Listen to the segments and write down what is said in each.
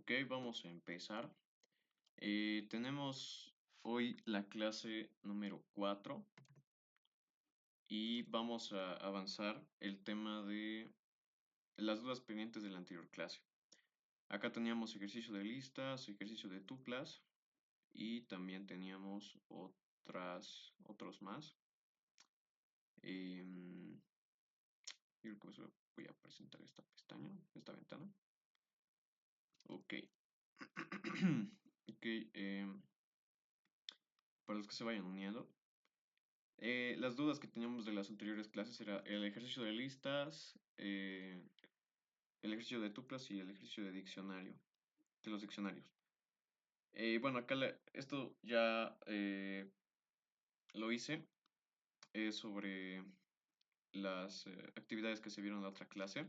Ok, vamos a empezar. Tenemos hoy la clase número 4 y vamos a avanzar el tema de las dudas pendientes de la anterior clase. Acá teníamos ejercicio de listas, ejercicio de tuplas y también teníamos otros más. Yo creo que voy a presentar esta pestaña, esta ventana. Ok. Ok, para los que se vayan uniendo. Las dudas que teníamos de las anteriores clases era el ejercicio de listas, el ejercicio de tuplas y el ejercicio de diccionario, de los diccionarios. Bueno, acá esto ya lo hice sobre las actividades que se vieron en la otra clase.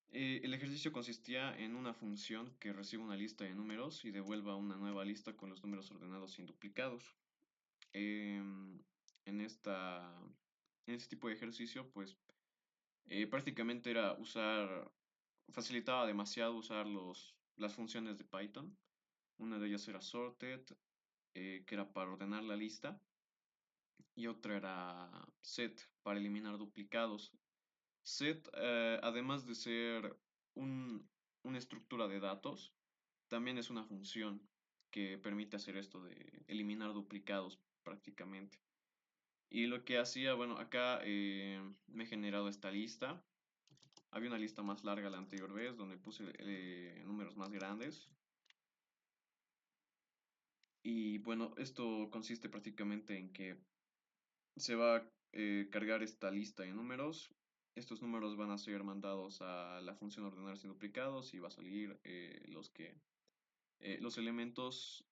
El ejercicio consistía en una función que recibe una lista de números y devuelva una nueva lista con los números ordenados sin duplicados. En en este tipo de ejercicio, pues prácticamente facilitaba demasiado usar las funciones de Python. Una de ellas era sorted, que era para ordenar la lista, y otra era set, para eliminar duplicados. Set, además de ser una estructura de datos, también es una función que permite hacer esto de eliminar duplicados prácticamente. Y lo que hacía, bueno, acá me he generado esta lista. Había una lista más larga la anterior vez donde puse números más grandes. Y bueno, esto consiste prácticamente en que se va a cargar esta lista de números. Estos números van a ser mandados a la función ordenar sin duplicados y va a salir los elementos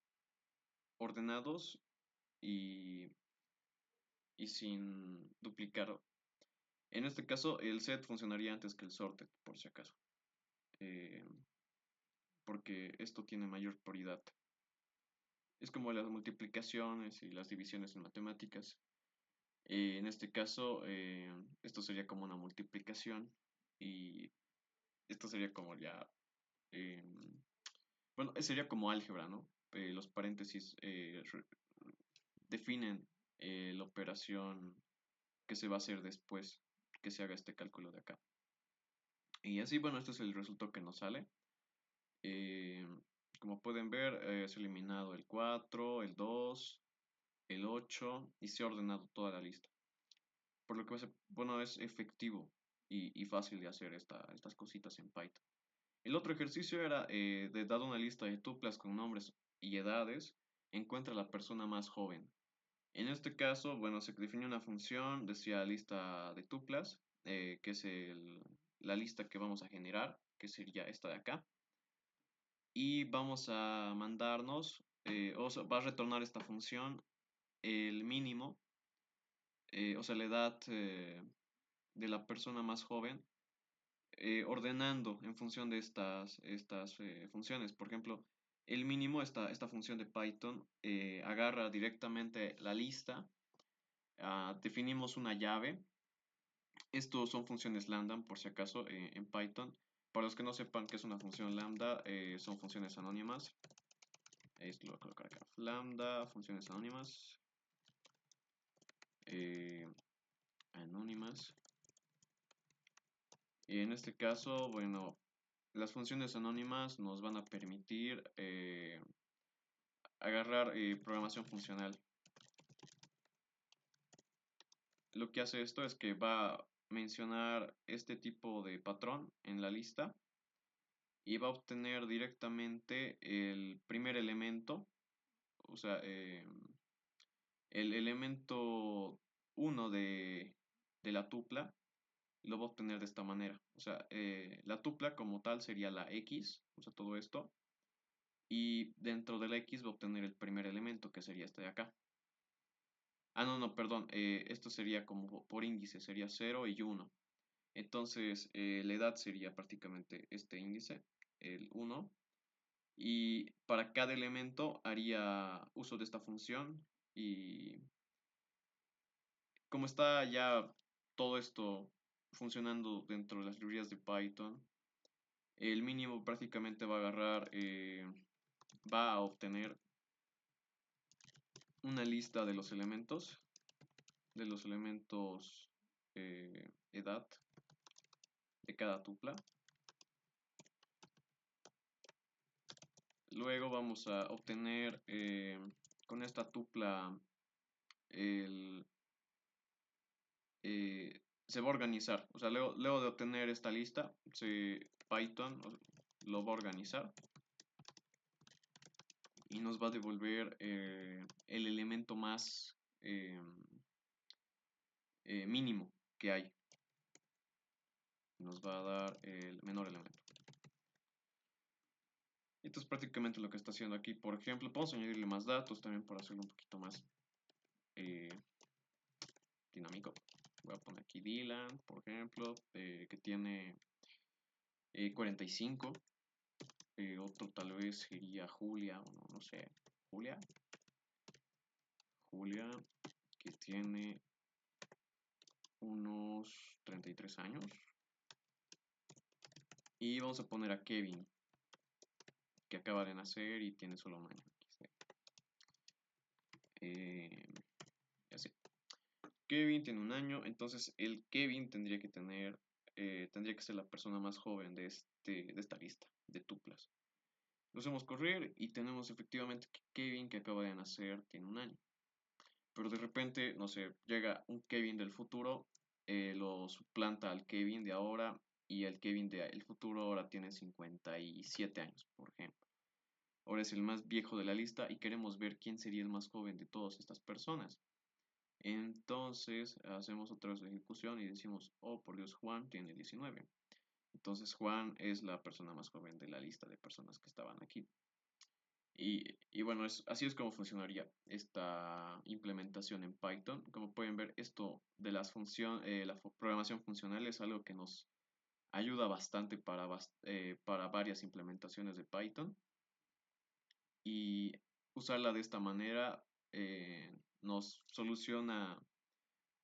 ordenados y, y sin duplicar. En este caso, el set funcionaría antes que el sorted, por si acaso, eh, porque esto tiene mayor prioridad. Es como las multiplicaciones y las divisiones en matemáticas. En este caso, esto sería como una multiplicación y esto sería como ya, eh, bueno, sería como álgebra, ¿no? Los paréntesis definen la operación que se va a hacer después que se haga este cálculo de acá. Y así, bueno, este es el resultado que nos sale. Eh, Como pueden ver, se ha eliminado el 4, el 2, el 8 y se ha ordenado toda la lista. Por lo que bueno, es efectivo y fácil de hacer estas cositas en Python. El otro ejercicio era, dado una lista de tuplas con nombres y edades, encuentra la persona más joven. En este caso, bueno, se definió una función, decía lista de tuplas, que es la lista que vamos a generar, que sería esta de acá. Y vamos a mandarnos, o sea, va a retornar esta función el mínimo, o sea, la edad de la persona más joven, ordenando en función de estas funciones. Por ejemplo, el mínimo, esta función de Python, agarra directamente la lista, definimos una llave. Estos son funciones lambda, por si acaso, en Python. Para los que no sepan qué es una función lambda, son funciones anónimas. Esto lo voy a colocar acá. Lambda, funciones anónimas. eh, Anónimas. Y en este caso, bueno, las funciones anónimas nos van a permitir agarrar programación funcional. Lo que hace esto es que va a mencionar este tipo de patrón en la lista y va a obtener directamente el primer elemento, o sea, el elemento uno de la tupla, lo va a obtener de esta manera. O sea, la tupla como tal sería la X, o sea, todo esto, y dentro de la X va a obtener el primer elemento, que sería este de acá. Ah, no, no, perdón, esto sería como por índice, sería 0 y 1. Entonces, la edad sería prácticamente este índice, el 1. Y para cada elemento haría uso de esta función. Y como está ya todo esto funcionando dentro de las librerías de Python, El mínimo prácticamente va a agarrar, va a obtener una lista de los elementos edad de cada tupla. Luego vamos a obtener con esta tupla el, se va a organizar. O sea, luego de obtener esta lista, Python lo va a organizar y nos va a devolver el elemento más mínimo que hay. Nos va a dar el menor elemento. Esto es prácticamente lo que está haciendo aquí. Por ejemplo, podemos añadirle más datos también para hacerlo un poquito más eh, dinámico. Voy a poner aquí Dylan, por ejemplo, que tiene 45. Otro tal vez sería Julia, o no sé, Julia. Julia, que tiene unos 33 años. Y vamos a poner a Kevin, que acaba de nacer y tiene solo un año. Así. Kevin tiene un año, entonces el Kevin tendría que ser la persona más joven de esta lista de tuplas. Lo hacemos correr y tenemos efectivamente que Kevin que acaba de nacer tiene un año. Pero de repente, no sé, llega un Kevin del futuro, lo suplanta al Kevin de ahora y el Kevin del futuro ahora tiene 57 años, por ejemplo. Ahora es el más viejo de la lista y queremos ver quién sería el más joven de todas estas personas. Entonces hacemos otra vez la ejecución y decimos, oh por Dios, Juan tiene 19. Entonces Juan es la persona más joven de la lista de personas que estaban aquí. Y bueno, así es como funcionaría esta implementación en Python. Como pueden ver, esto de la programación funcional es algo que nos ayuda bastante para varias implementaciones de Python. Y usarla de esta manera nos soluciona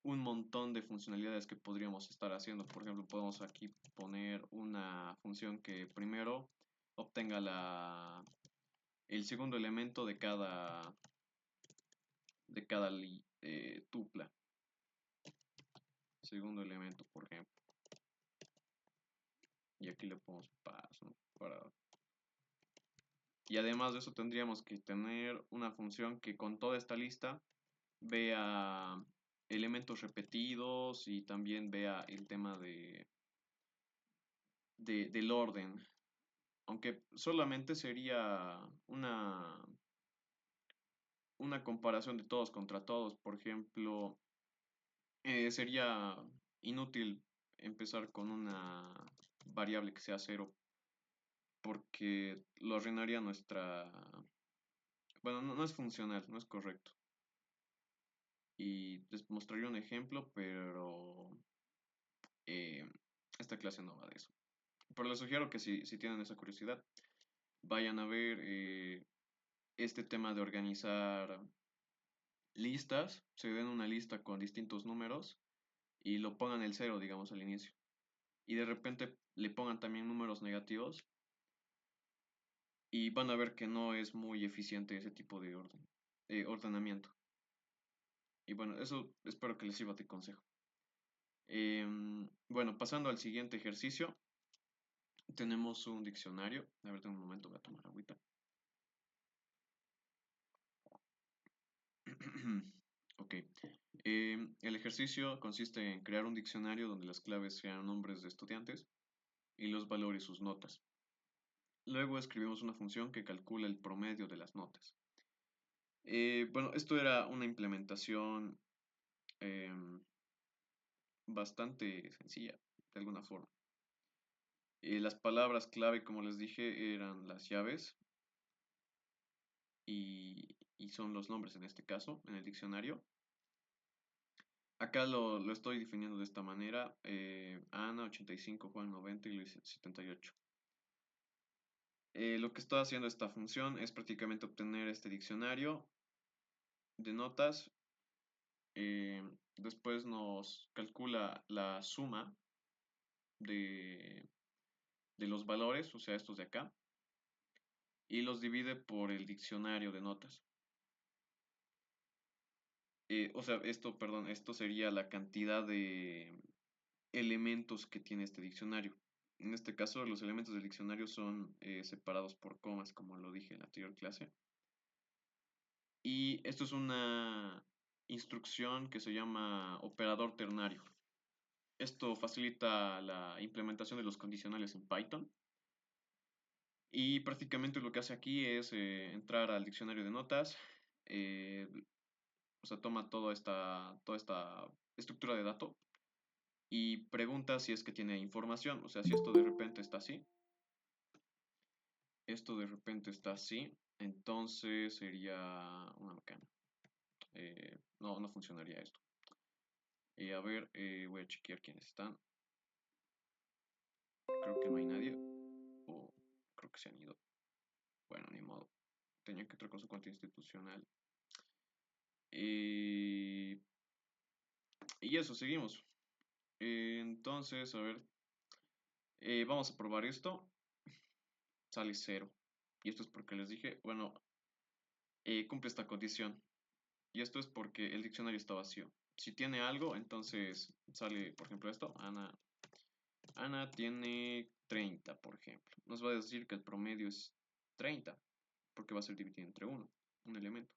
un montón de funcionalidades que podríamos estar haciendo. Por ejemplo, podemos aquí poner una función que primero obtenga el segundo elemento de cada tupla. Segundo elemento, por ejemplo. Y aquí le ponemos paso, ¿no? Y además de eso tendríamos que tener una función que con toda esta lista vea elementos repetidos y también vea el tema del orden. Aunque solamente sería una comparación de todos contra todos. Por ejemplo, sería inútil empezar con una variable que sea cero porque lo arruinaría nuestra... Bueno, no es funcional, no es correcto. Y les mostraría un ejemplo, pero eh, esta clase no va de eso. Pero les sugiero que si tienen esa curiosidad, vayan a ver este tema de organizar listas, se den una lista con distintos números y lo pongan el cero, digamos, al inicio. Y de repente le pongan también números negativos y van a ver que no es muy eficiente ese tipo de ordenamiento. Y bueno, eso espero que les sirva de consejo. Bueno, pasando al siguiente ejercicio, tenemos un diccionario. A ver, tengo un momento, voy a tomar agüita. Ok. El ejercicio consiste en crear un diccionario donde las claves sean nombres de estudiantes y los valores sus notas. Luego escribimos una función que calcula el promedio de las notas. Bueno, esto era una implementación em, bastante sencilla, de alguna forma. Las palabras clave, como les dije, eran las llaves y son los nombres en este caso, en el diccionario. Acá lo estoy definiendo de esta manera. Ana 85, Juan 90 y Luis 78. Lo que está haciendo esta función es prácticamente obtener este diccionario de notas. Después nos calcula la suma de de los valores, o sea, estos de acá, y los divide por el diccionario de notas. O sea, esto, perdón, esto sería la cantidad de elementos que tiene este diccionario. En este caso, los elementos del diccionario son separados por comas, como lo dije en la anterior clase. Y esto es una instrucción que se llama operador ternario. Esto facilita la implementación de los condicionales en Python. Y prácticamente lo que hace aquí es entrar al diccionario de notas, eh, o sea, toma toda esta estructura de datos y pregunta si es que tiene información. O sea, si esto de repente está así, esto de repente está así, entonces sería una macana. No, no funcionaría esto. A ver, voy a chequear quiénes están. Creo que no hay nadie. O creo que se han ido. Bueno, ni modo. Tenía que entrar con su cuenta institucional. Y eso, seguimos. Entonces, a ver. Vamos a probar esto. Sale cero. Y esto es porque les dije, bueno, cumple esta condición. Y esto es porque el diccionario está vacío. Si tiene algo, entonces sale, por ejemplo, esto. Ana tiene 30, por ejemplo. Nos va a decir que el promedio es 30, porque va a ser dividido entre uno, un elemento.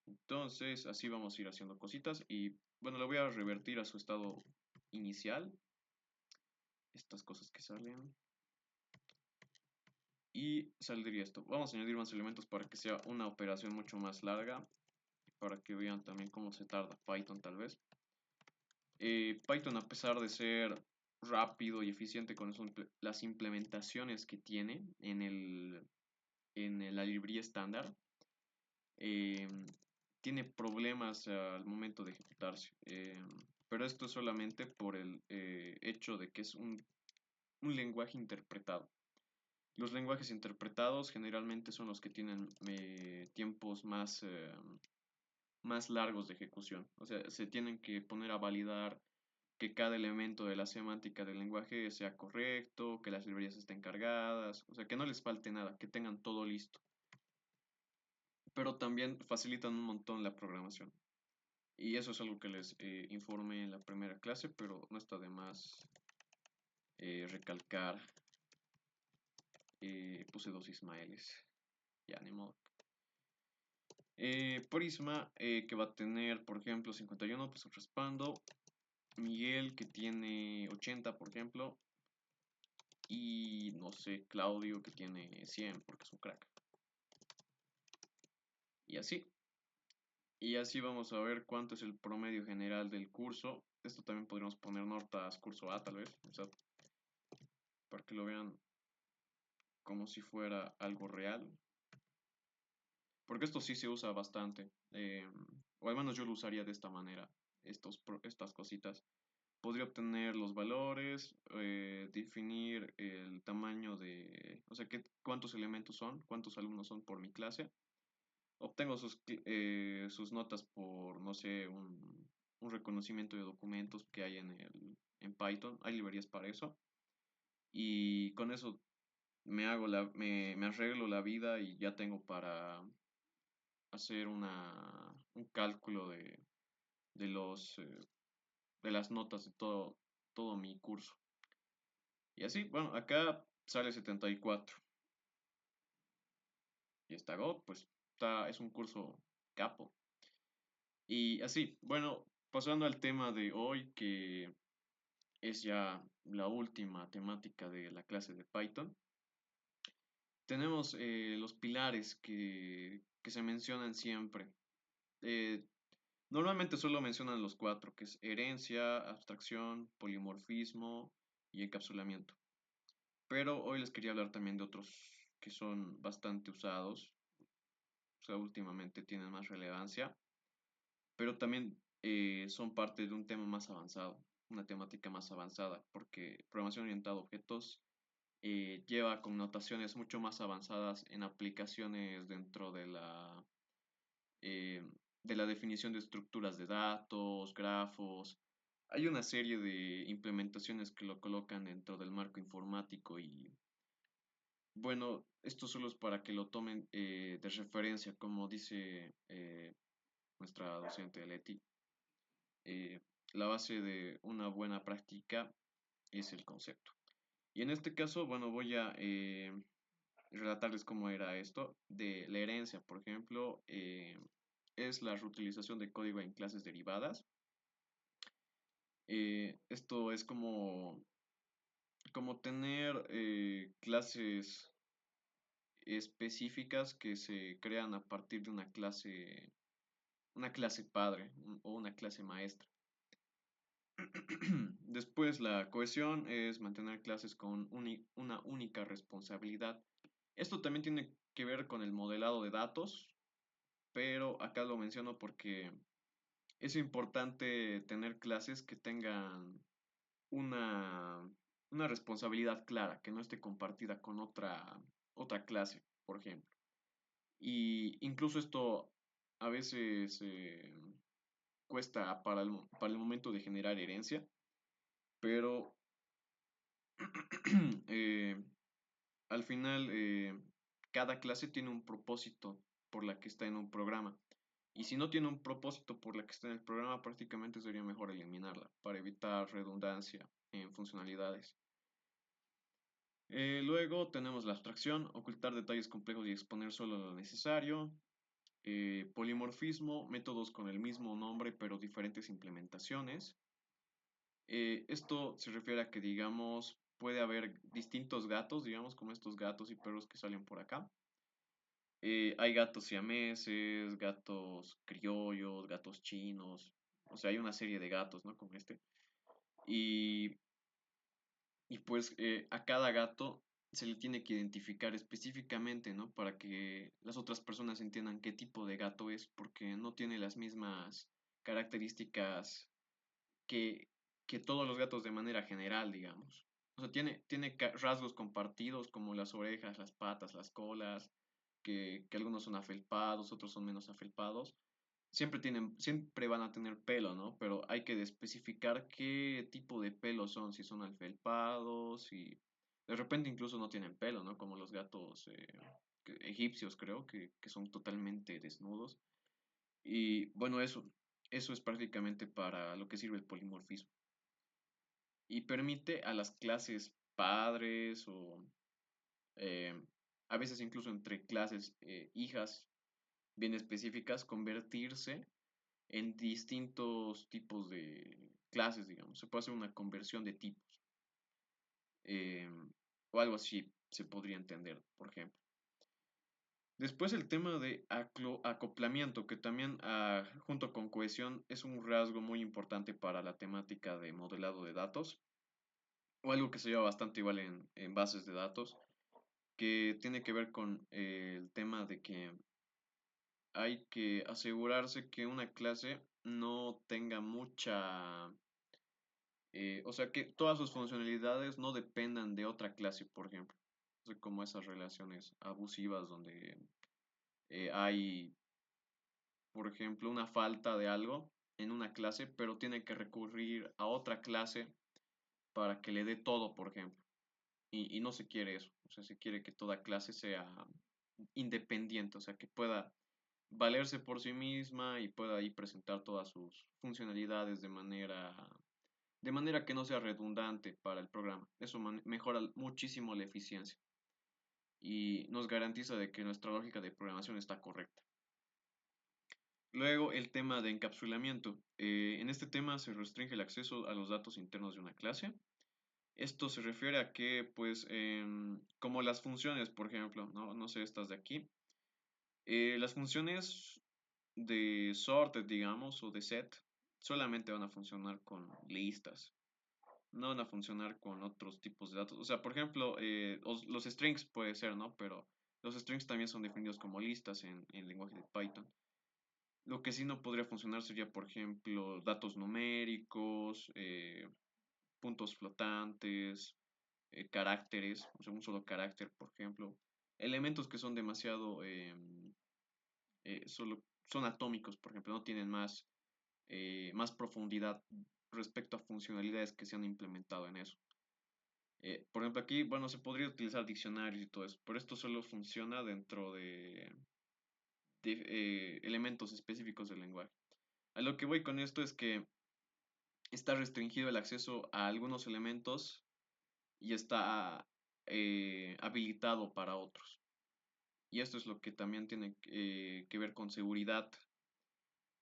Entonces, así vamos a ir haciendo cositas. Y bueno, lo voy a revertir a su estado inicial. Estas cosas que salen. Y saldría esto. Vamos a añadir más elementos para que sea una operación mucho más larga. Para que vean también cómo se tarda Python tal vez. Python, a pesar de ser rápido y eficiente con las implementaciones que tiene en la librería estándar, eh, tiene problemas al momento de ejecutarse. Pero esto es solamente por el hecho de que es un lenguaje interpretado. Los lenguajes interpretados generalmente son los que tienen tiempos más largos de ejecución. O sea, se tienen que poner a validar que cada elemento de la semántica del lenguaje sea correcto, que las librerías estén cargadas, o sea, que no les falte nada, que tengan todo listo. Pero también facilitan un montón la programación. Y eso es algo que les informé en la primera clase, pero no está de más recalcar. Puse dos Ismaeles, ya ni modo. Prisma, que va a tener, por ejemplo, 51, pues raspando. Miguel, que tiene 80, por ejemplo. Y no sé, Claudio, que tiene 100, porque es un crack. Y así. Y así vamos a ver cuánto es el promedio general del curso. Esto también podríamos poner notas curso A, tal vez. O sea, para que lo vean como si fuera algo real. Porque esto sí se usa bastante. O al menos yo lo usaría de esta manera. Estas cositas. Podría obtener los valores, definir el tamaño de, o sea, cuántos elementos son, cuántos alumnos son por mi clase. Obtengo sus notas por, no sé, un reconocimiento de documentos que hay en Python. Hay librerías para eso. Y con eso me arreglo la vida y ya tengo para hacer un cálculo de de las notas de todo mi curso. Y así, bueno, acá sale 74. Y está God, pues es un curso capo. Y así, bueno, pasando al tema de hoy, que es ya la última temática de la clase de Python, tenemos los pilares que se mencionan siempre. Eh, Normalmente solo mencionan los cuatro, que es herencia, abstracción, polimorfismo y encapsulamiento. Pero hoy les quería hablar también de otros que son bastante usados, o sea, últimamente tienen más relevancia, pero también son parte de un tema más avanzado, una temática más avanzada, porque programación orientada a objetos lleva connotaciones mucho más avanzadas en aplicaciones dentro eh, de la definición de estructuras de datos, grafos. hay una serie de implementaciones que lo colocan dentro del marco informático y bueno, esto solo es para que lo tomen de referencia, como dice nuestra docente Leti. eh, la base de una buena práctica es el concepto. Y en este caso, bueno, voy a relatarles cómo era esto. De la herencia, por ejemplo, es la reutilización de código en clases derivadas. Esto es como tener clases específicas que se crean a partir de una clase padre o una clase maestra. Después, la cohesión es mantener clases con una única responsabilidad. Esto también tiene que ver con el modelado de datos, pero acá lo menciono porque es importante tener clases que tengan una, una responsabilidad clara, que no esté compartida con otra clase, por ejemplo. Y incluso esto a veces cuesta para el momento de generar herencia, pero eh, al final cada clase tiene un propósito por la que está en un programa. Y si no tiene un propósito por la que está en el programa, prácticamente sería mejor eliminarla para evitar redundancia en funcionalidades. Luego tenemos la abstracción, ocultar detalles complejos y exponer solo lo necesario. Polimorfismo, métodos con el mismo nombre pero diferentes implementaciones. Esto se refiere a que, digamos, puede haber distintos gatos, digamos, como estos gatos y perros que salen por acá. Hay gatos siameses, gatos criollos, gatos chinos. O sea, hay una serie de gatos, ¿no? Como este. Y, y pues a cada gato se le tiene que identificar específicamente, ¿no? Para que las otras personas entiendan qué tipo de gato es, porque no tiene las mismas características que, que todos los gatos de manera general, digamos. O sea, tiene rasgos compartidos como las orejas, las patas, las colas, que algunos son afelpados, otros son menos afelpados. Siempre van a tener pelo, ¿no? Pero hay que especificar qué tipo de pelo son, si son afelpados, si de repente incluso no tienen pelo, ¿no? Como los gatos egipcios, creo, que son totalmente desnudos. Y bueno, eso es prácticamente para lo que sirve el polimorfismo. Y permite a las clases padres o eh, a veces incluso entre clases hijas bien específicas convertirse en distintos tipos de clases, digamos. Se puede hacer una conversión de tipos eh, o algo así se podría entender, por ejemplo. Después el tema de acoplamiento, que también junto con cohesión es un rasgo muy importante para la temática de modelado de datos, o algo que se lleva bastante igual en bases de datos, que tiene que ver con el tema de que hay que asegurarse que una clase no tenga o sea, que todas sus funcionalidades no dependan de otra clase, por ejemplo. O sea, como esas relaciones abusivas donde hay por ejemplo, una falta de algo en una clase, pero tiene que recurrir a otra clase para que le dé todo, por ejemplo. Y no se quiere eso. O sea, se quiere que toda clase sea independiente, o sea, que pueda valerse por sí misma y pueda ahí presentar todas sus funcionalidades de manera que no sea redundante para el programa. Eso mejora muchísimo la eficiencia y nos garantiza de que nuestra lógica de programación está correcta. Luego, el tema de encapsulamiento. En este tema se restringe el acceso a los datos internos de una clase. Esto se refiere a que, pues, como las funciones, por ejemplo, no sé estas de aquí, las funciones de sorted, digamos, o de set, solamente van a funcionar con listas, no van a funcionar con otros tipos de datos. O sea, por ejemplo, los strings puede ser, ¿no? Pero los strings también son definidos como listas en lenguaje de Python. Lo que sí no podría funcionar sería, por ejemplo, datos numéricos, puntos flotantes, caracteres, o sea, un solo carácter, por ejemplo. Elementos que son demasiado, son atómicos, por ejemplo, no tienen más profundidad respecto a funcionalidades que se han implementado en eso. Por ejemplo, aquí, bueno, se podría utilizar diccionarios y todo eso, pero esto solo funciona dentro de elementos específicos del lenguaje. A lo que voy con esto es que está restringido el acceso a algunos elementos y está habilitado para otros. Y esto es lo que también tiene que ver con seguridad,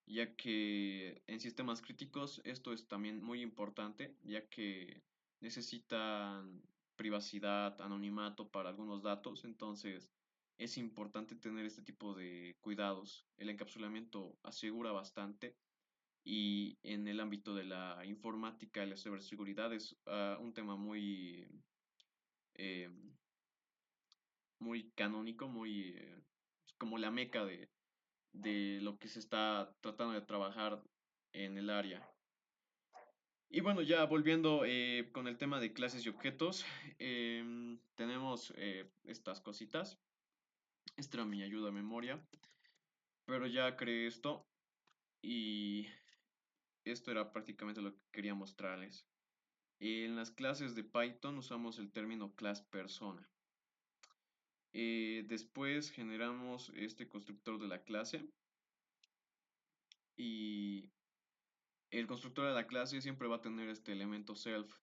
ya que en sistemas críticos esto es también muy importante, ya que necesitan privacidad, anonimato para algunos datos, entonces es importante tener este tipo de cuidados. El encapsulamiento asegura bastante y en el ámbito de la informática y la ciberseguridad es un tema eh, muy canónico, es como la meca de lo que se está tratando de trabajar en el área. Y bueno, ya volviendo con el tema de clases y objetos, tenemos estas cositas. Esta era mi ayuda a memoria, pero ya creé esto y esto era prácticamente lo que quería mostrarles. En las clases de Python usamos el término class persona. Después generamos este constructor de la clase y el constructor de la clase siempre va a tener este elemento self.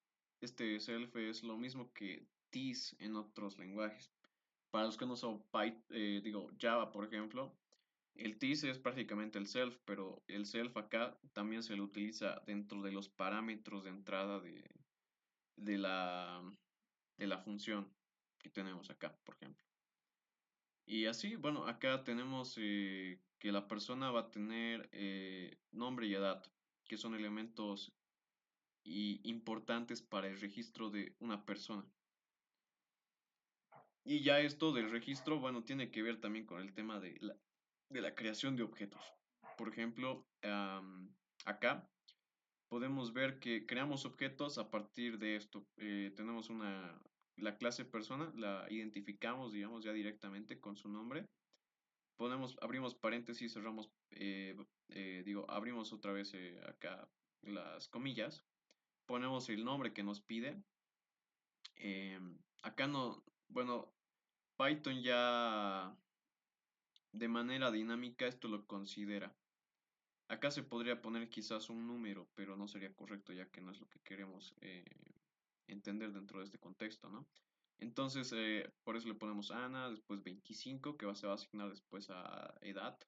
Este self es lo mismo que this en otros lenguajes. Para los que no son Java, por ejemplo, el this es prácticamente el self, pero el self acá también se lo utiliza dentro de los parámetros de entrada de la, de la función que tenemos acá, por ejemplo. Y así, bueno, acá tenemos que la persona va a tener nombre y edad, que son elementos importantes para el registro de una persona. Y ya esto del registro, bueno, tiene que ver también con el tema de la creación de objetos. Por ejemplo, acá podemos ver que creamos objetos a partir de esto. Tenemos la clase persona, la identificamos, digamos, ya directamente con su nombre. Abrimos paréntesis, cerramos, abrimos otra vez acá las comillas. Ponemos el nombre que nos pide. Acá no, bueno, Python ya de manera dinámica esto lo considera. Acá se podría poner quizás un número, pero no sería correcto ya que no es lo que queremos entender dentro de este contexto, ¿no? Entonces, por eso le ponemos Ana, después 25, se va a asignar después a edad,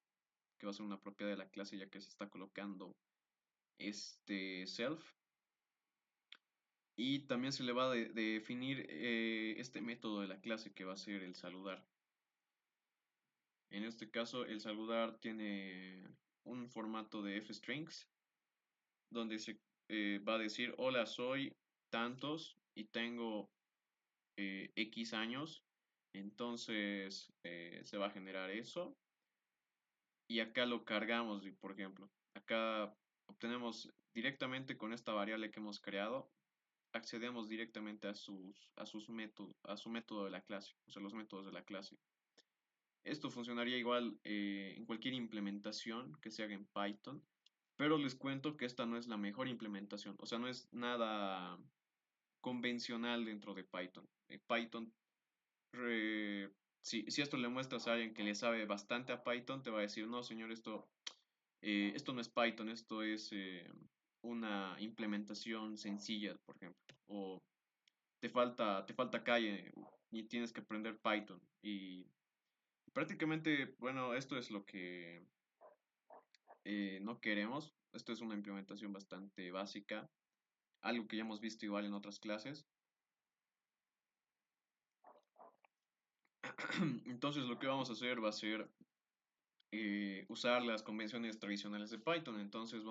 que va a ser una propiedad de la clase ya que se está colocando este self. Y también se le va a definir este método de la clase que va a ser el saludar. En este caso, el saludar tiene un formato de f-strings, donde se va a decir, hola, soy tantos y tengo X años. Entonces, se va a generar eso. Y acá lo cargamos, por ejemplo. Acá obtenemos directamente con esta variable que hemos creado, accedemos directamente a su método de la clase, o sea, los métodos de la clase. Esto funcionaría igual en cualquier implementación que se haga en Python, pero les cuento que esta no es la mejor implementación, o sea, no es nada convencional dentro de Python. Python, si esto le muestras a alguien que le sabe bastante a Python, te va a decir, no, señor, esto no es Python, esto es una implementación sencilla, por ejemplo, o te falta calle y tienes que aprender Python. Y prácticamente, bueno, esto es lo que no queremos. Esto es una implementación bastante básica, algo que ya hemos visto igual en otras clases. Entonces lo que vamos a hacer va a ser usar las convenciones tradicionales de Python. Entonces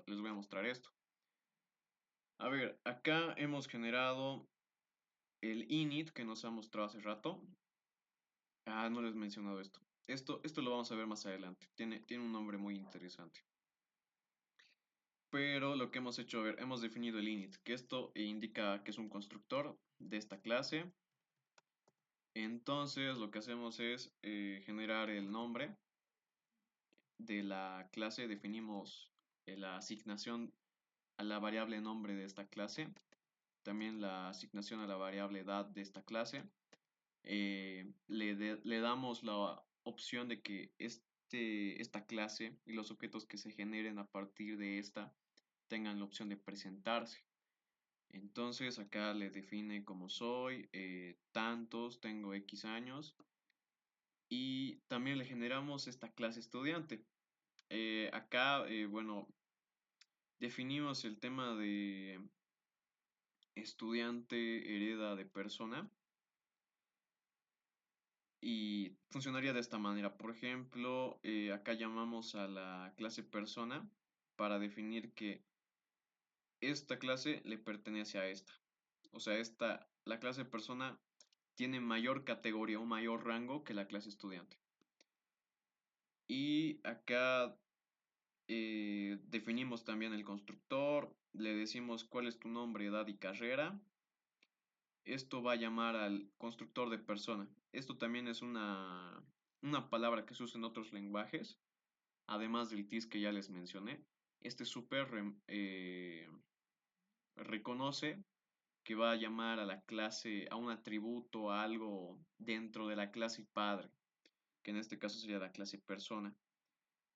les voy a mostrar esto. A ver, acá hemos generado el init que nos ha mostrado hace rato. Ah, no les he mencionado esto. Esto lo vamos a ver más adelante. Tiene un nombre muy interesante. Pero lo que hemos hecho, a ver, hemos definido el init, que esto indica que es un constructor de esta clase. Entonces lo que hacemos es generar el nombre de la clase, definimos la asignación a la variable nombre de esta clase, también la asignación a la variable edad de esta clase. Le damos la opción de que esta clase y los objetos que se generen a partir de esta tengan la opción de presentarse. Entonces acá le define como soy, tantos, tengo X años y también le generamos esta clase estudiante. Acá, bueno, definimos el tema de estudiante hereda de persona y funcionaría de esta manera. Por ejemplo, acá llamamos a la clase persona para definir que esta clase le pertenece a esta. O sea, la clase persona tiene mayor categoría o mayor rango que la clase estudiante. Y acá definimos también el constructor, le decimos cuál es tu nombre, edad y carrera. Esto va a llamar al constructor de persona. Esto también es una palabra que se usa en otros lenguajes, además del TIS que ya les mencioné. Este reconoce que va a llamar a la clase, a un atributo, a algo dentro de la clase padre, que en este caso sería la clase persona.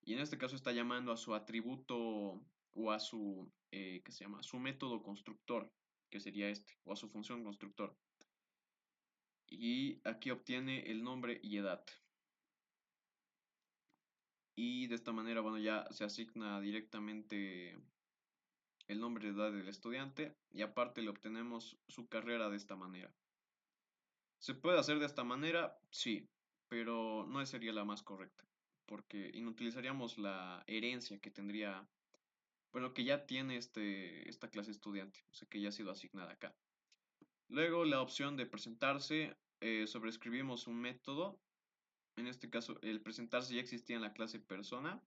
Y en este caso está llamando a su atributo o a su, ¿qué se llama? Su método constructor, que sería este, o a su función constructor. Y aquí obtiene el nombre y edad. Y de esta manera, bueno, ya se asigna directamente el nombre y edad del estudiante y aparte le obtenemos su carrera de esta manera. ¿Se puede hacer de esta manera? Sí, pero no sería la más correcta, porque inutilizaríamos la herencia que tendría, bueno, que ya tiene esta clase estudiante, o sea, que ya ha sido asignada acá. Luego la opción de presentarse, sobreescribimos un método, en este caso el presentarse ya existía en la clase persona,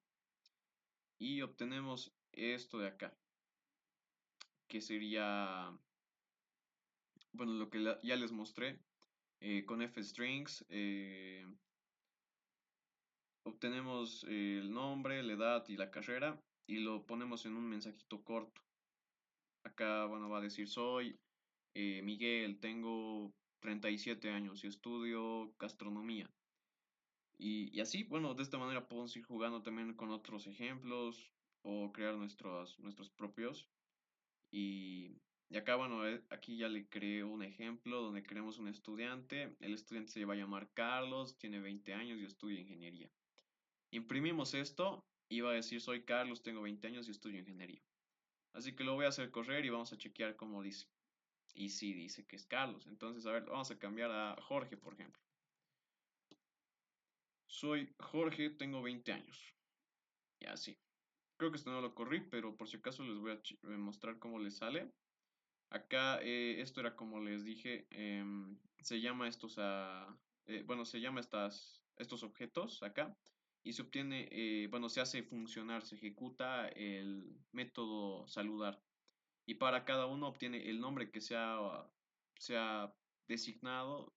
y obtenemos esto de acá, que sería, bueno, lo que ya les mostré, con fstrings, obtenemos el nombre, la edad y la carrera y lo ponemos en un mensajito corto. Acá, bueno, va a decir soy Miguel, tengo 37 años y estudio gastronomía. Y así, bueno, de esta manera podemos ir jugando también con otros ejemplos o crear nuestros propios. Y acá, bueno, aquí ya le creé un ejemplo donde creemos un estudiante. El estudiante se va a llamar Carlos, tiene 20 años y estudia ingeniería. Imprimimos esto y va a decir soy Carlos, tengo 20 años y estudio ingeniería. Así que lo voy a hacer correr y vamos a chequear cómo dice. Y sí, dice que es Carlos. Entonces, a ver, vamos a cambiar a Jorge, por ejemplo. Soy Jorge, tengo 20 años. Y así. Creo que esto no lo corrí, pero por si acaso les voy a mostrar cómo les sale. Acá, esto era como les dije, se llama bueno, se llama estos objetos acá y se obtiene, bueno, se hace funcionar, se ejecuta el método saludar y para cada uno obtiene el nombre que sea designado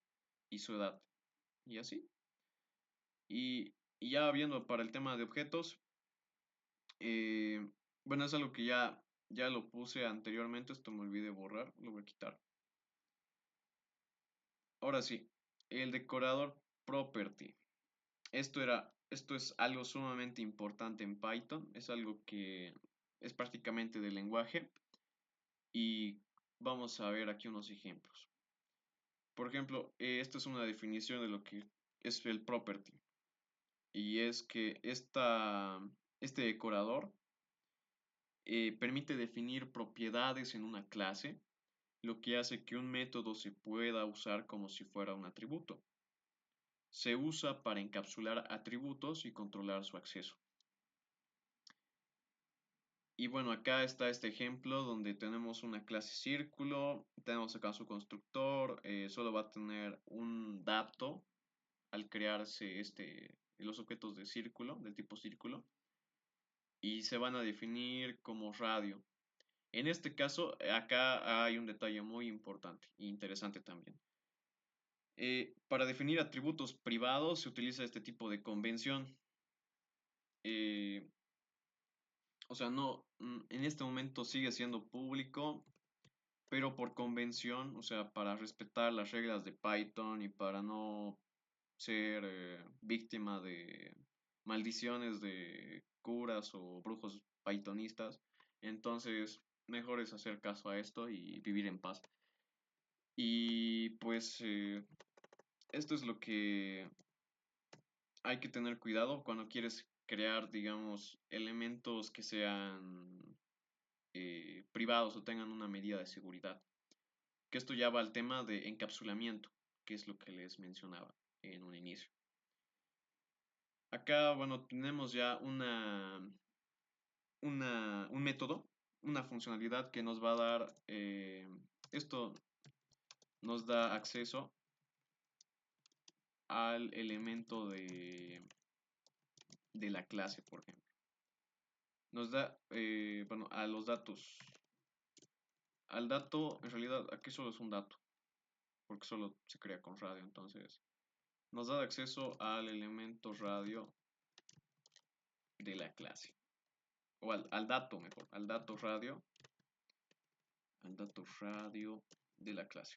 y su edad y así. Y ya viendo para el tema de objetos, eh, bueno, es algo que ya lo puse anteriormente, esto me olvidé borrar, lo voy a quitar. Ahora sí, el decorador property. Esto es algo sumamente importante en Python, es algo que es prácticamente del lenguaje y vamos a ver aquí unos ejemplos. Por ejemplo, esta es una definición de lo que es el property y es que este decorador permite definir propiedades en una clase, lo que hace que un método se pueda usar como si fuera un atributo. Se usa para encapsular atributos y controlar su acceso. Y bueno, acá está este ejemplo donde tenemos una clase círculo, tenemos acá su constructor, solo va a tener un dato al crearse los objetos de círculo, del tipo círculo, y se van a definir como radio. En este caso, acá hay un detalle muy importante e interesante también. Para definir atributos privados se utiliza este tipo de convención. Eh, O sea, no, en este momento sigue siendo público, pero por convención, o sea, para respetar las reglas de Python y para no ser víctima de maldiciones de curas o brujos pythonistas, entonces mejor es hacer caso a esto y vivir en paz. Y pues esto es lo que hay que tener cuidado cuando quieres crear, digamos, elementos que sean privados o tengan una medida de seguridad. Que esto ya va al tema de encapsulamiento, que es lo que les mencionaba en un inicio. Acá, bueno, tenemos ya un método, una funcionalidad que nos va a dar, esto nos da acceso al elemento de la clase, por ejemplo. Nos da, bueno, a los datos. Al dato, en realidad, aquí solo es un dato, porque solo se crea con radio, entonces nos da acceso al elemento radio de la clase, o al dato mejor, al dato radio de la clase.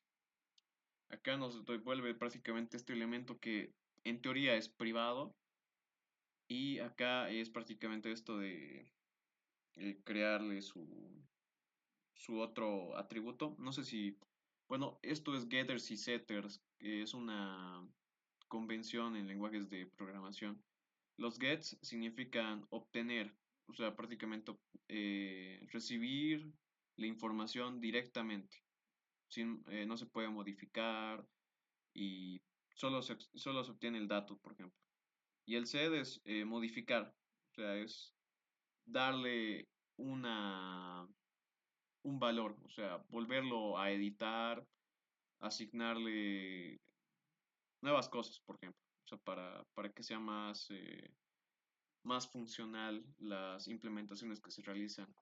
Acá nos devuelve prácticamente este elemento que en teoría es privado y acá es prácticamente esto de crearle su otro atributo. No sé si, bueno, esto es getters y setters, que es una convención en lenguajes de programación. Los gets significan obtener, o sea, prácticamente recibir la información directamente. No se puede modificar y solo se obtiene el dato, por ejemplo. Y el sed es modificar, o sea, es darle una, un valor, o sea, volverlo a editar, asignarle nuevas cosas, por ejemplo, o sea, para que sea más funcional las implementaciones que se realizan.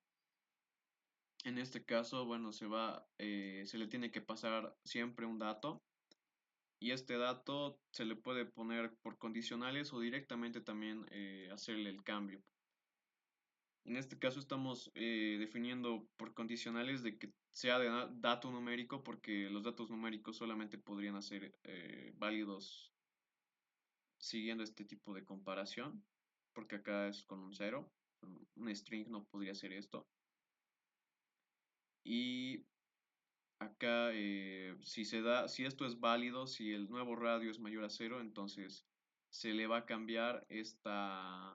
En este caso, bueno, se le tiene que pasar siempre un dato y este dato se le puede poner por condicionales o directamente también hacerle el cambio. En este caso estamos definiendo por condicionales de que sea de dato numérico porque los datos numéricos solamente podrían ser válidos siguiendo este tipo de comparación, porque acá es con un cero, un string no podría ser esto. Y acá, si esto es válido, si el nuevo radio es mayor a cero, entonces se le va a cambiar esta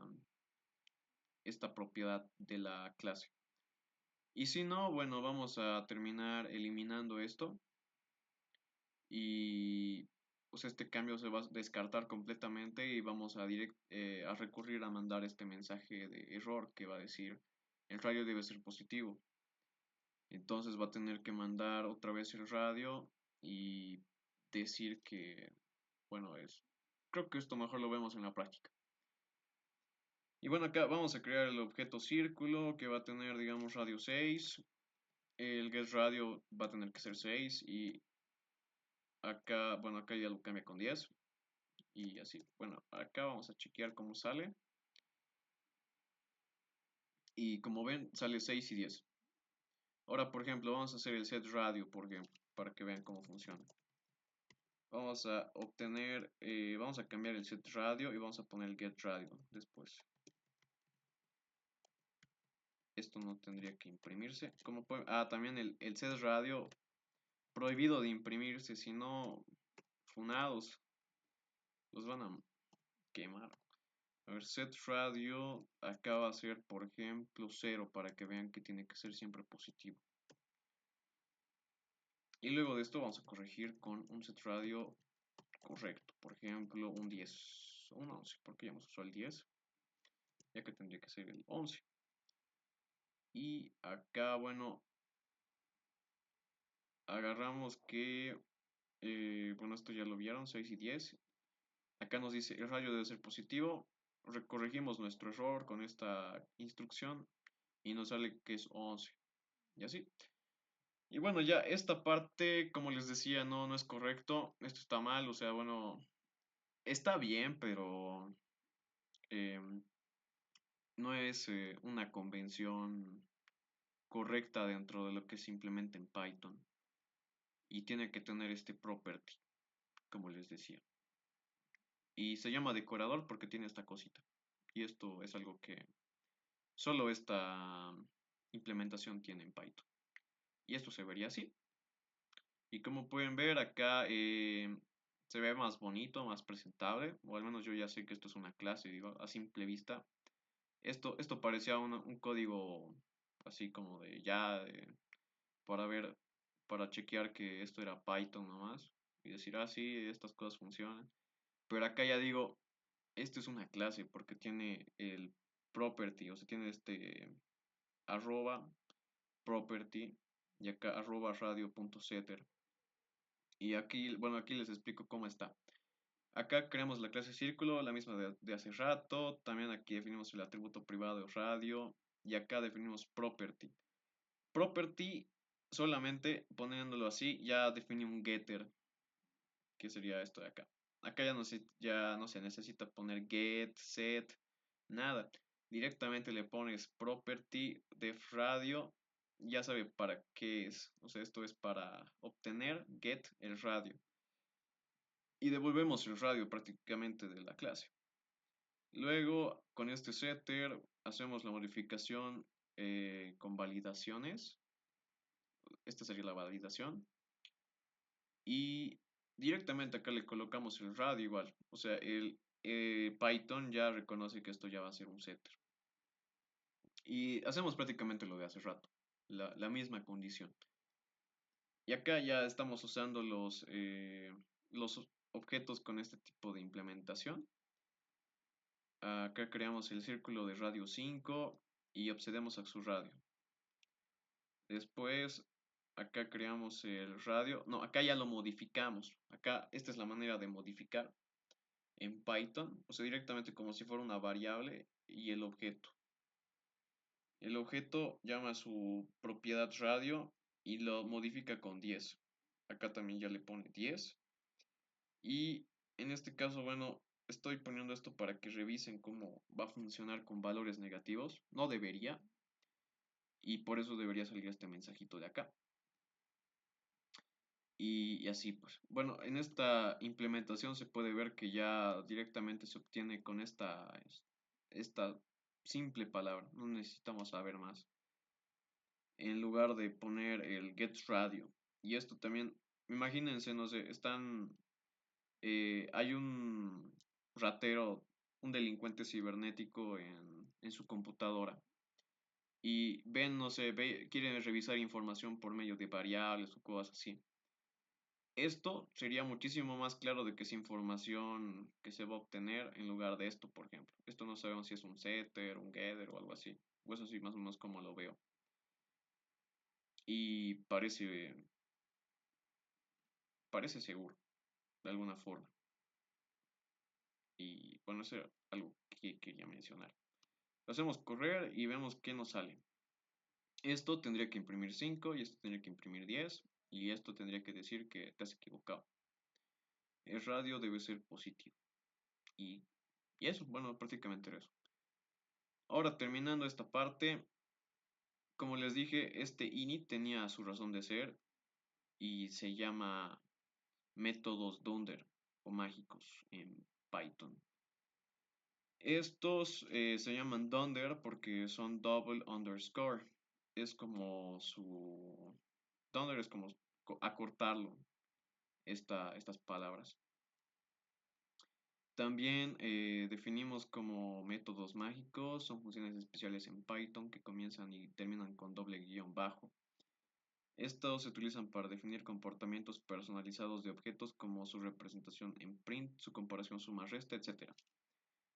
propiedad de la clase. Y si no, bueno, vamos a terminar eliminando esto y pues este cambio se va a descartar completamente y vamos a recurrir a mandar este mensaje de error que va a decir el radio debe ser positivo. Entonces va a tener que mandar otra vez el radio y decir que, bueno, creo que esto mejor lo vemos en la práctica. Y bueno, acá vamos a crear el objeto círculo que va a tener, digamos, radio 6. El get radio va a tener que ser 6 y acá, bueno, acá ya lo cambia con 10 y así. Bueno, acá vamos a chequear cómo sale y como ven sale 6 y 10. Ahora, por ejemplo, vamos a hacer el set radio, por ejemplo, para que vean cómo funciona. Vamos a obtener, vamos a cambiar el set radio y vamos a poner el get radio después. Esto no tendría que imprimirse. También el set radio prohibido de imprimirse, si no, funados, los van a quemar. A ver, set radio acá va a ser, por ejemplo, 0 para que vean que tiene que ser siempre positivo. Y luego de esto vamos a corregir con un set radio correcto. Por ejemplo, un 10 o un 11, porque ya hemos usado el 10, ya que tendría que ser el 11. Y acá, bueno, agarramos que, bueno, esto ya lo vieron, 6 y 10. Acá nos dice el radio debe ser positivo. Corregimos nuestro error con esta instrucción y nos sale que es 11. Y así. Y bueno, ya esta parte, como les decía, no es correcto. Esto está mal, o sea, bueno, está bien, pero em, no es una convención correcta dentro de lo que se implementa en Python y tiene que tener este property, como les decía. Y se llama decorador porque tiene esta cosita. Y esto es algo que solo esta implementación tiene en Python. Y esto se vería así. Y como pueden ver acá se ve más bonito, más presentable. O al menos yo ya sé que esto es una clase, digo, a simple vista. Esto parecía un código así como de ya para ver, para chequear que esto era Python nomás. Y decir, ah, sí, estas cosas funcionan. Pero acá ya digo, esto es una clase porque tiene el property, o sea, tiene este arroba property y acá arroba radio.setter. Y aquí, bueno, aquí les explico cómo está. Acá creamos la clase círculo, la misma de hace rato. También aquí definimos el atributo privado radio. Y acá definimos property. Property, solamente poniéndolo así, ya definí un getter, que sería esto de acá. Acá ya no se necesita poner get, set, nada. Directamente le pones property def radio, ya sabe para qué es. O sea, esto es para obtener get el radio. Y devolvemos el radio prácticamente de la clase. Luego, con este setter, hacemos la modificación con validaciones. Esta sería la validación. Y directamente acá le colocamos el radio igual. O sea, el Python ya reconoce que esto ya va a ser un setter. Y hacemos prácticamente lo de hace rato. La misma condición. Y acá ya estamos usando los objetos con este tipo de implementación. Acá creamos el círculo de radio 5 y accedemos a su radio. Después, acá creamos el radio. No, acá ya lo modificamos. Acá, esta es la manera de modificar en Python. O sea, directamente como si fuera una variable y el objeto. El objeto llama su propiedad radio y lo modifica con 10. Acá también ya le pone 10. Y en este caso, bueno, estoy poniendo esto para que revisen cómo va a funcionar con valores negativos. No debería. Y por eso debería salir este mensajito de acá. Y así pues. Bueno, en esta implementación se puede ver que ya directamente se obtiene con esta simple palabra. No necesitamos saber más. En lugar de poner el get radio. Y esto también, imagínense, no sé, hay un ratero, un delincuente cibernético en su computadora. Y ven, no sé, quieren revisar información por medio de variables o cosas así. Esto sería muchísimo más claro de que es información que se va a obtener en lugar de esto, por ejemplo. Esto no sabemos si es un setter, un getter o algo así. O eso sí, más o menos como lo veo. Y parece seguro, de alguna forma. Y bueno, eso era algo que quería mencionar. Lo hacemos correr y vemos qué nos sale. Esto tendría que imprimir 5 y esto tendría que imprimir 10. Y esto tendría que decir que te has equivocado. El radio debe ser positivo. Y, y eso, bueno, prácticamente era eso. Ahora terminando esta parte, como les dije, este init tenía su razón de ser y se llama métodos Dunder o mágicos en Python. Estos se llaman Dunder porque son double underscore. Es como su... Dunder es como acortarlo, estas palabras. También definimos como métodos mágicos, son funciones especiales en Python que comienzan y terminan con doble guión bajo. Estos se utilizan para definir comportamientos personalizados de objetos como su representación en print, su comparación suma-resta, etc.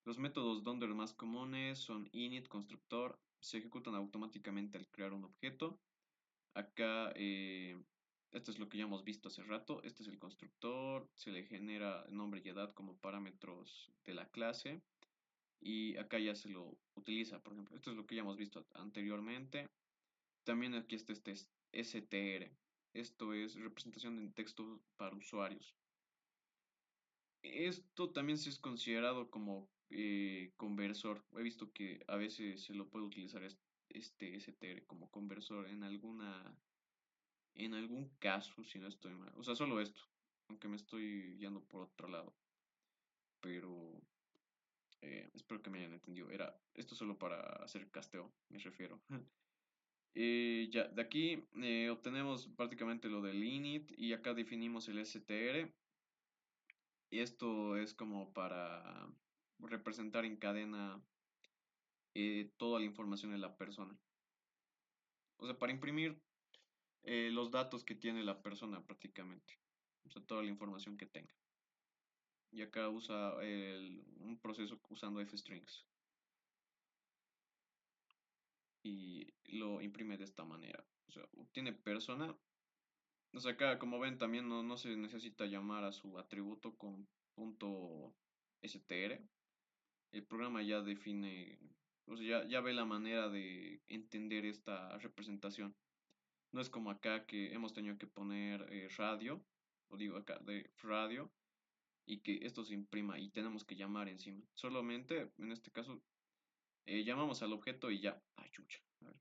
Los métodos Donder más comunes son init, constructor, se ejecutan automáticamente al crear un objeto. Acá, esto es lo que ya hemos visto hace rato. Este es el constructor, se le genera nombre y edad como parámetros de la clase. Y acá ya se lo utiliza, por ejemplo. Esto es lo que ya hemos visto anteriormente. También aquí está este str. Esto es representación de texto para usuarios. Esto también se es considerado como conversor. He visto que a veces se lo puede utilizar este STR como conversor en algún caso, si no estoy mal. O sea, solo esto, aunque me estoy yendo por otro lado. Pero espero que me hayan entendido. Esto solo para hacer casteo, me refiero. Ya, de aquí obtenemos prácticamente lo del init y acá definimos el str. Y esto es como para representar en cadena toda la información de la persona. O sea, para imprimir los datos que tiene la persona prácticamente. O sea, toda la información que tenga. Y acá usa un proceso usando fstrings. Y lo imprime de esta manera. O sea, obtiene persona. O sea, acá como ven también no se necesita llamar a su atributo con punto .str. El programa ya define, o sea, ya ve la manera de entender esta representación. No es como acá que hemos tenido que poner radio, o digo acá de radio, y que esto se imprima y tenemos que llamar encima. Solamente, en este caso, llamamos al objeto y ya. Ay, chucha. A ver,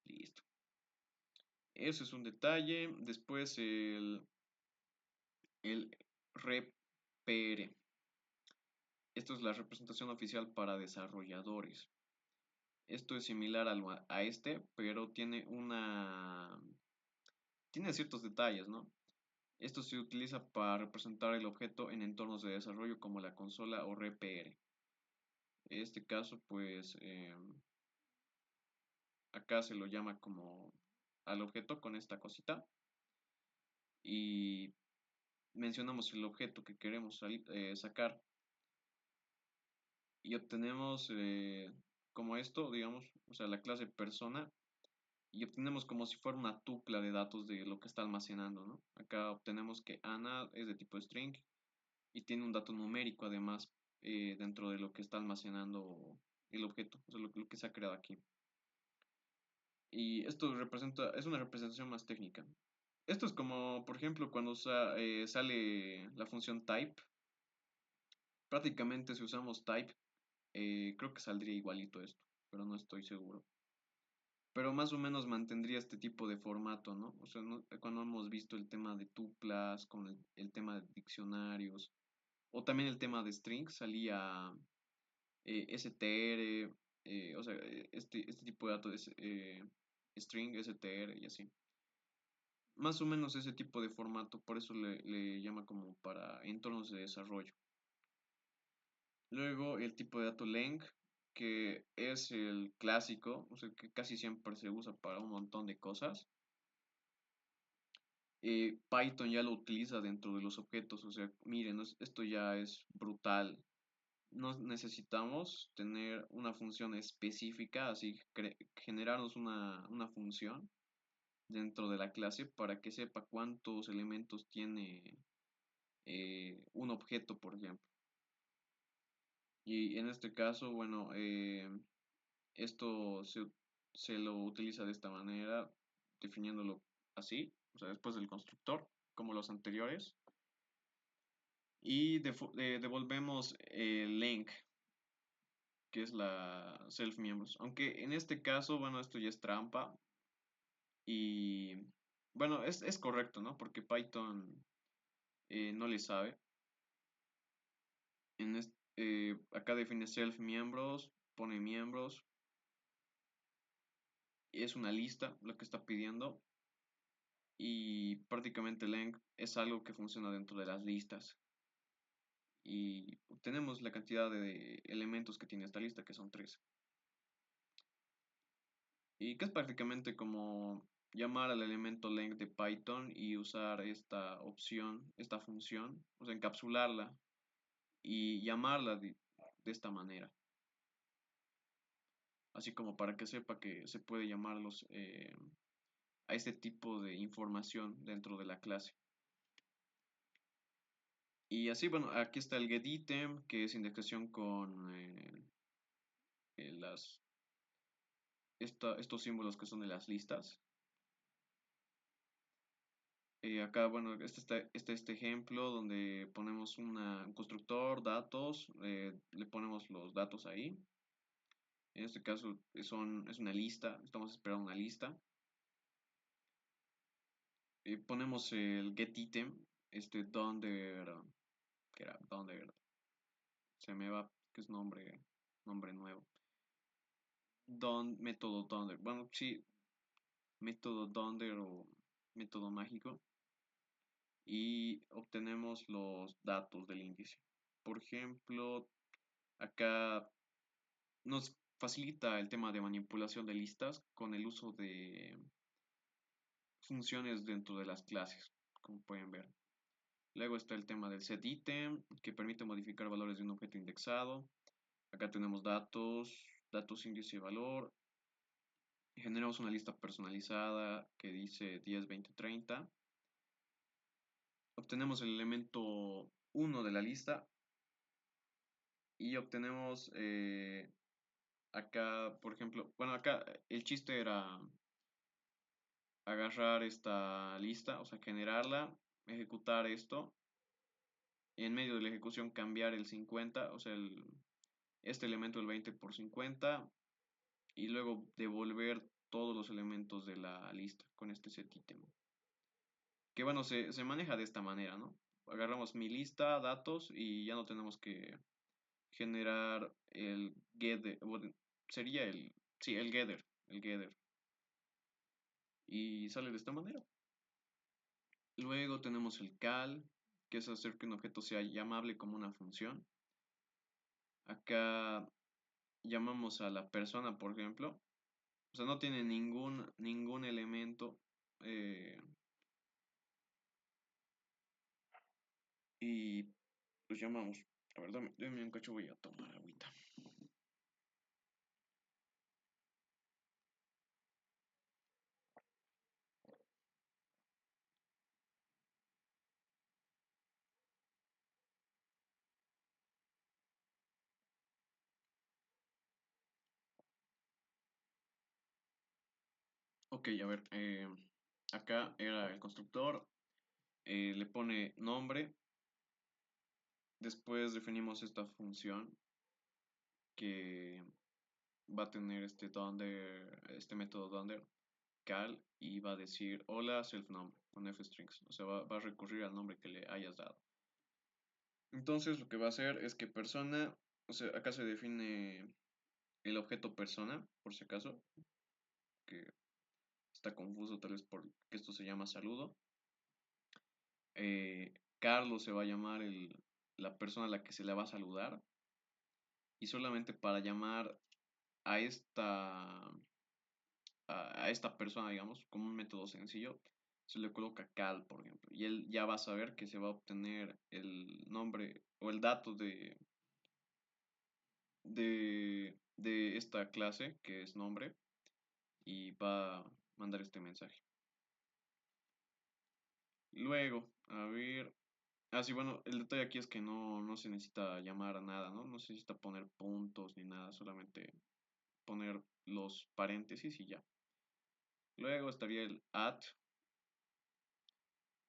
listo. Eso es un detalle. Después el repr. Esto es la representación oficial para desarrolladores. Esto es similar a este, pero tiene ciertos detalles, ¿no? Esto se utiliza para representar el objeto en entornos de desarrollo como la consola o RPR. En este caso, pues, acá se lo llama como al objeto con esta cosita y mencionamos el objeto que queremos sacar y obtenemos como esto, digamos, o sea, la clase persona y obtenemos como si fuera una tupla de datos de lo que está almacenando, ¿no? Acá obtenemos que Ana es de tipo string y tiene un dato numérico además dentro de lo que está almacenando el objeto, o sea, lo que se ha creado aquí. Y esto es una representación más técnica. Esto es como, por ejemplo, cuando sale la función type, prácticamente si usamos type, creo que saldría igualito esto, pero no estoy seguro. Pero más o menos mantendría este tipo de formato, ¿no? O sea, cuando hemos visto el tema de tuplas, con el tema de diccionarios, o también el tema de strings, salía str, o sea, este tipo de datos es string, str y así. Más o menos ese tipo de formato, por eso le llama como para entornos de desarrollo. Luego el tipo de dato leng, que es el clásico, o sea, que casi siempre se usa para un montón de cosas. Python ya lo utiliza dentro de los objetos, o sea, miren, esto ya es brutal. No necesitamos tener una función específica, así generarnos una función dentro de la clase para que sepa cuántos elementos tiene un objeto, por ejemplo. Y en este caso, bueno, esto se lo utiliza de esta manera, definiéndolo así, o sea, después del constructor, como los anteriores. Y devolvemos el length, que es la self miembros. Aunque en este caso, bueno, esto ya es trampa. Y bueno, es correcto, ¿no? Porque Python no le sabe. Acá define self miembros, pone miembros. Y es una lista lo que está pidiendo. Y prácticamente length es algo que funciona dentro de las listas. Y obtenemos la cantidad de elementos que tiene esta lista, que son 3. Y que es prácticamente como llamar al elemento length de Python y usar esta opción, esta función, o sea, encapsularla y llamarla de esta manera. Así como para que sepa que se puede llamarlos a este tipo de información dentro de la clase. Y así, bueno, aquí está el getItem, que es indexación con las, estos símbolos que son de las listas. Acá, bueno, este ejemplo donde ponemos un constructor, datos, le ponemos los datos ahí. En este caso es una lista, estamos esperando una lista. Ponemos el getItem, Donder, que era Donder, se me va, que es nombre nuevo. Método Donder, bueno, sí, método Donder o método mágico. Y obtenemos los datos del índice. Por ejemplo, acá nos facilita el tema de manipulación de listas con el uso de funciones dentro de las clases, como pueden ver. Luego está el tema del setItem, que permite modificar valores de un objeto indexado. Acá tenemos datos, datos índice y valor. Generamos una lista personalizada que dice 10, 20, 30. Obtenemos el elemento 1 de la lista y obtenemos acá, por ejemplo, bueno, acá el chiste era agarrar esta lista, o sea, generarla, ejecutar esto, y en medio de la ejecución cambiar el 50, o sea, este elemento el 20 por 50, y luego devolver todos los elementos de la lista con este setItem. Que bueno, se maneja de esta manera, ¿no? Agarramos mi lista, datos, y ya no tenemos que generar el getter, bueno, sería sí, el getter, y sale de esta manera. Luego tenemos el cal, que es hacer que un objeto sea llamable como una función. Acá llamamos a la persona, por ejemplo. O sea, no tiene ningún elemento. eh, y pues llamamos. La verdad, denme un cacho, voy a tomar agüita. Ok, a ver. Acá era el constructor. Le pone nombre. Después definimos esta función que va a tener este método donder cal y va a decir hola self nombre con fstrings, o sea, va a recurrir al nombre que le hayas dado. Entonces lo que va a hacer es que persona, o sea, acá se define el objeto persona, por si acaso, que está confuso tal vez porque esto se llama saludo. Carlos se va a llamar la persona a la que se le va a saludar y solamente para llamar a esta persona, digamos, como un método sencillo, se le coloca cal, por ejemplo, y él ya va a saber que se va a obtener el nombre o el dato de esta clase, que es nombre, y va a mandar este mensaje. Luego, a ver. Sí, bueno, el detalle aquí es que no se necesita llamar a nada, ¿no? No se necesita poner puntos ni nada, solamente poner los paréntesis y ya. Luego estaría el add,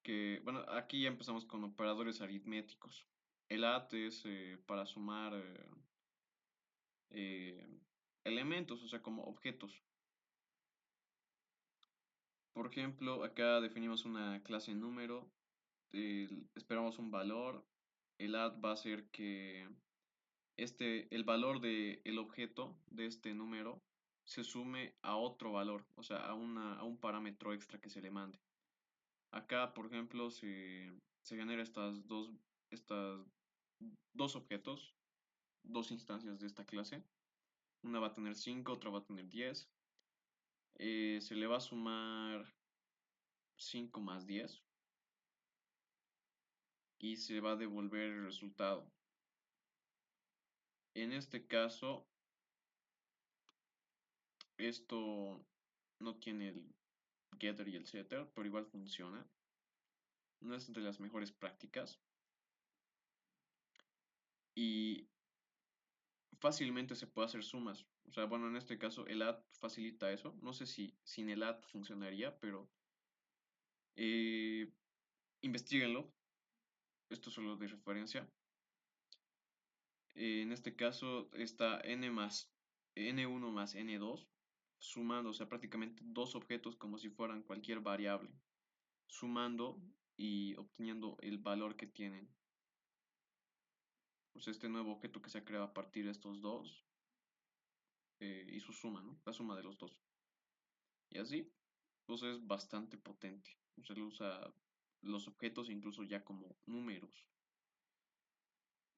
que, bueno, aquí ya empezamos con operadores aritméticos. El add es para sumar eh, elementos, o sea, como objetos. Por ejemplo, acá definimos una clase número, esperamos un valor, el add va a ser que el valor del objeto de este número se sume a otro valor, o sea, a un parámetro extra que se le mande. Acá, por ejemplo, se genera estas dos objetos, dos instancias de esta clase. Una va a tener 5, otra va a tener 10. Se le va a sumar 5 más 10 y se va a devolver el resultado. En este caso, esto no tiene el getter y el setter, pero igual funciona. No es de las mejores prácticas y fácilmente se puede hacer sumas. O sea, bueno, en este caso el add facilita eso. No sé si sin el add funcionaría, pero Investíguenlo, esto es solo de referencia. En este caso está n1 más n2 sumando, o sea, prácticamente dos objetos como si fueran cualquier variable, sumando y obteniendo el valor que tienen. Pues este nuevo objeto que se ha creado a partir de estos dos y su suma, ¿no? La suma de los dos. Y así, pues es bastante potente. Se usa los objetos incluso ya como números.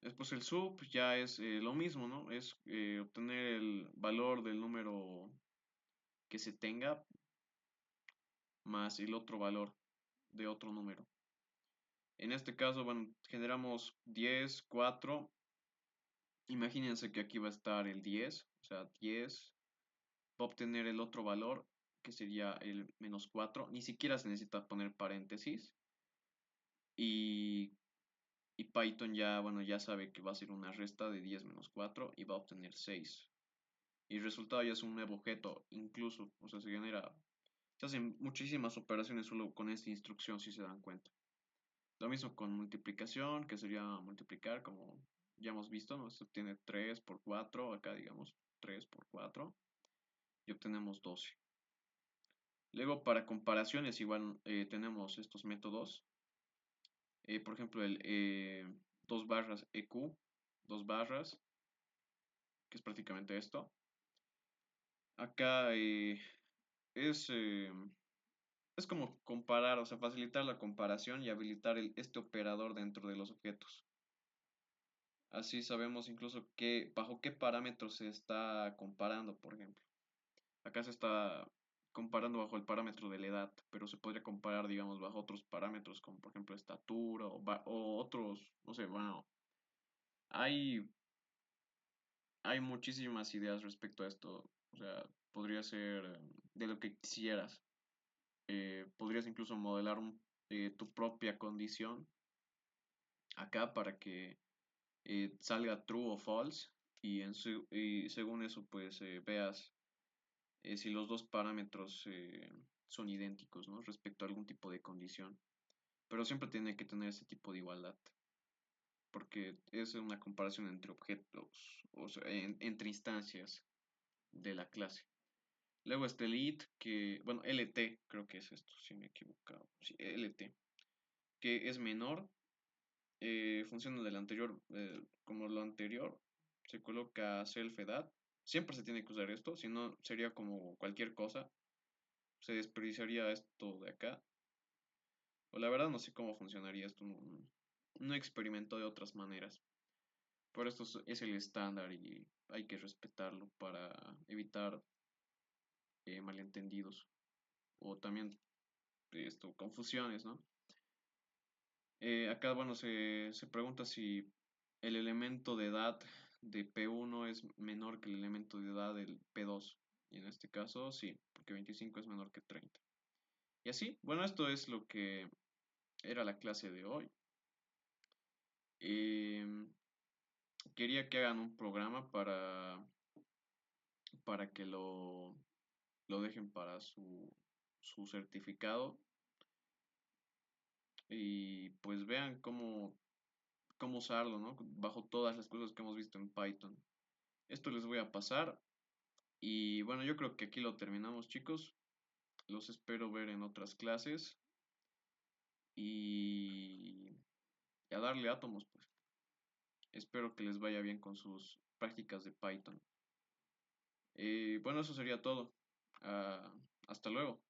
Después el sub ya es lo mismo, ¿no? Es obtener el valor del número que se tenga más el otro valor de otro número. En este caso, bueno, generamos 10, 4. Imagínense que aquí va a estar el 10, o sea, 10 va a obtener el otro valor que sería el menos 4. Ni siquiera se necesita poner paréntesis. Y, y Python ya, bueno, ya sabe que va a ser una resta de 10 menos 4 y va a obtener 6. Y el resultado ya es un nuevo objeto, incluso, o sea, se hacen muchísimas operaciones solo con esta instrucción, si se dan cuenta. Lo mismo con multiplicación, que sería multiplicar, como ya hemos visto, ¿no? Esto tiene 3 por 4, acá digamos 3 por 4, y obtenemos 12. Luego, para comparaciones, igual tenemos estos métodos. Por ejemplo, el 2 barras EQ, 2 barras, que es prácticamente esto. Acá es como comparar, o sea, facilitar la comparación y habilitar este operador dentro de los objetos. Así sabemos incluso bajo qué parámetros se está comparando, por ejemplo. Acá se está comparando bajo el parámetro de la edad, pero se podría comparar, digamos, bajo otros parámetros, como por ejemplo estatura o otros, no sé, bueno, hay, hay muchísimas ideas respecto a esto. O sea, podría ser de lo que quisieras. Podrías incluso modelar tu propia condición acá para que salga true o false y según eso pues veas si los dos parámetros son idénticos, ¿no? Respecto a algún tipo de condición. Pero siempre tiene que tener ese tipo de igualdad, porque es una comparación entre objetos, o sea, entre instancias de la clase. Luego está el id, que, bueno, LT, creo que es esto, si me he equivocado. Sí, LT, que es menor, funciona del anterior, como lo anterior, se coloca self-edad. Siempre se tiene que usar esto, si no sería como cualquier cosa, se desperdiciaría esto de acá. O la verdad no sé cómo funcionaría esto, no experimento de otras maneras. Pero esto es el estándar y hay que respetarlo para evitar malentendidos o también confusiones, ¿no? Acá, bueno, se pregunta si el elemento de edad de P1 es menor que el elemento de edad del P2. Y en este caso, sí, porque 25 es menor que 30. Y así, bueno, esto es lo que era la clase de hoy. Em, Quería que hagan un programa para que lo dejen para su certificado y pues vean cómo usarlo, ¿no? Bajo todas las cosas que hemos visto en Python. Esto les voy a pasar y bueno, yo creo que aquí lo terminamos, chicos. Los espero ver en otras clases y a darle átomos, pues. Espero que les vaya bien con sus prácticas de Python. Bueno, eso sería todo. Ah, hasta luego.